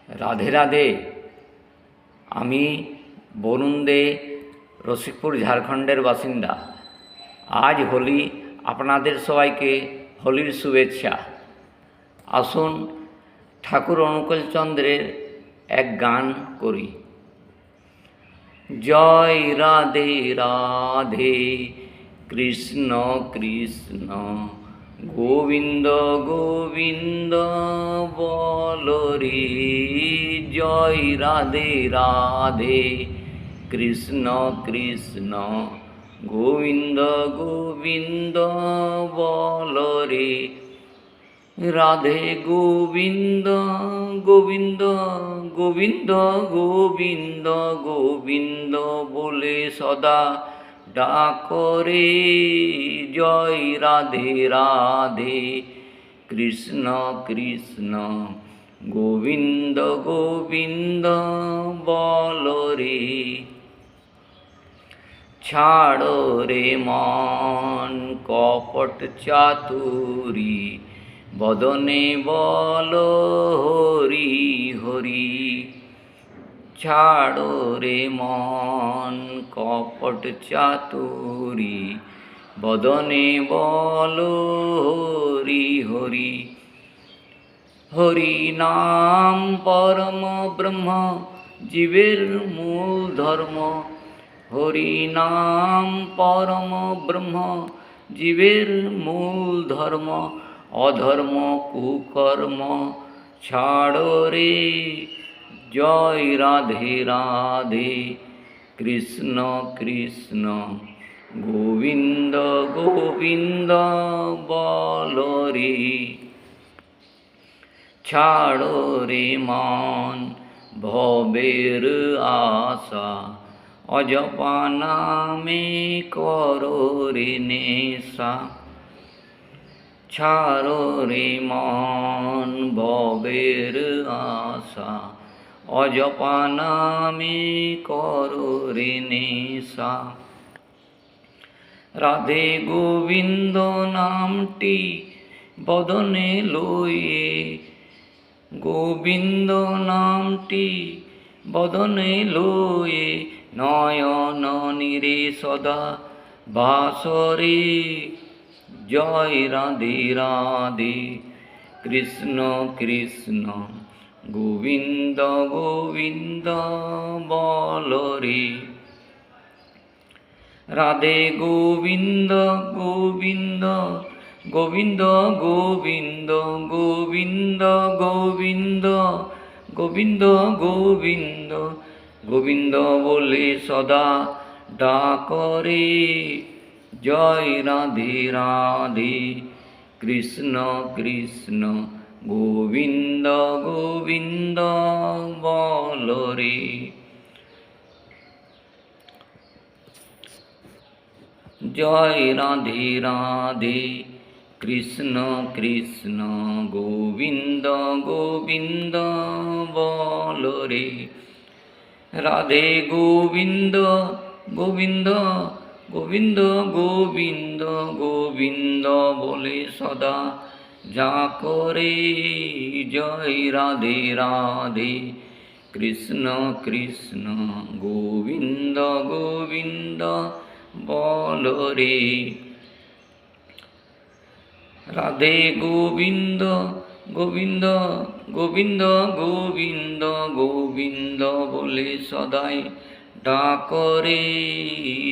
রাধে রাধে। আমি বরুণ দে, রসিকপুর ঝাড়খণ্ডের বাসিন্দা। আজ হোলি, আপনাদের সবাইকে হোলির শুভেচ্ছা। আসুন ঠাকুর অনুকূলচন্দ্রের এক গান করি। জয় রাধে রাধে, কৃষ্ণ কৃষ্ণ গোবিন্দ গোবিন্দ বলরে। জয় রাধে রাধে, কৃষ্ণ কৃষ্ণ গোবিন্দ গোবিন্দ বলরে। রাধে গোবিন্দ গোবিন্দ গোবিন্দ গোবিন্দ গোবিন্দ বলে সদা ডাকরে। জয় রাধে রাধে, কৃষ্ণ কৃষ্ণ গোবিন্দ গোবিন্দ বলরে। ছাড়ো রে মন কপট চাতুরি, বদনে বল হরি হরি। ছাড়ো রে মন কপট চাতুরি, বদনে বল হরি হরি। হরি নাম পরম ব্রহ্ম, জীবের মূল ধর্ম। হরি নাম পরম ব্রহ্ম, জীবের মূল ধর্ম। অধর্ম কুকর্ম ছাড়ো রে। জয় রাধে রাধে, কৃষ্ণ কৃষ্ণ গোবিন্দ গোবিন্দ বলরে। ছাড়ো রে মন ভবের আশা, অজপা নামে করো রে নেশা। ছাড়ো রে মন ভবের আশা, অজপা নামে করো রে নেশা। রাধে গোবিন্দ নামটি বদনে লয়ে, গোবিন্দ নামটি বদনে লয়ে। নয়ন নীরে সদা বাসরে। জয় রাধে রাধে, কৃষ্ণ কৃষ্ণ গোবিন্দ গোবিন্দ বলরে। রাধে গোবিন্দ গোবিন্দ গোবিন্দ গোবিন্দ গোবিন্দ গোবিন্দ গোবিন্দ গোবিন্দ গোবিন্দ বলে সদা ডাকরে। জয় রাধে রাধে, কৃষ্ণ কৃষ্ণ গোবিন্দ গোবিন্দ বলরে। জয় রাধে রাধে, কৃষ্ণ কৃষ্ণ গোবিন্দ গোবিন্দ বলরে। রাধে গোবিন্দ গোবিন্দ গোবিন্দ গোবিন্দ গোবিন্দ বলে সদা ডাকরে। জয় রাধে রাধে, কৃষ্ণ কৃষ্ণ গোবিন্দ গোবিন্দ বলরে। রাধে গোবিন্দ গোবিন্দ গোবিন্দ গোবিন্দ গোবিন্দ বলে সদাই ডাকরে।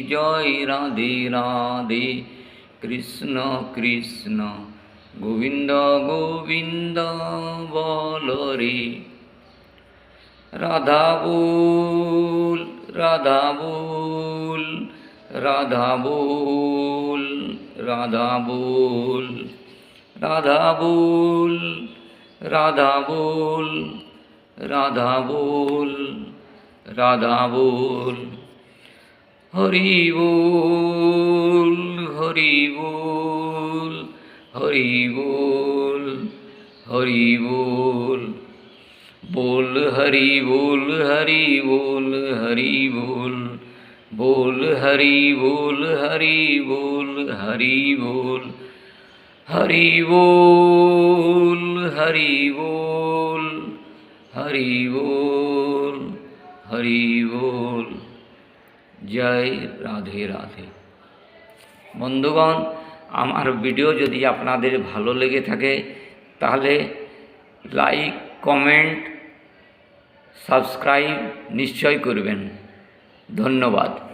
জয় রাধে রাধে, কৃষ্ণ কৃষ্ণ গোবিন্দ গোবিন্দ বলরে। রাধা বল রাধা বল, রাধা বল রাধা বল, রাধা বল রাধা বল, রাধা বল রাধা বল। হরি বল হরি বল, হরি বল হরি বল। बोल हरि बोल हरि बोल हरि बोल, बोल हरि बोल हरि बोल हरि बोल। हरि बोल हरि बोल, হরি বল, হরি বল। জয় রাধে রাধে। বন্ধুগণ, আমার ভিডিও যদি আপনাদের ভালো লেগে থাকে তাহলে লাইক, কমেন্ট, সাবস্ক্রাইব নিশ্চয় করবেন। ধন্যবাদ।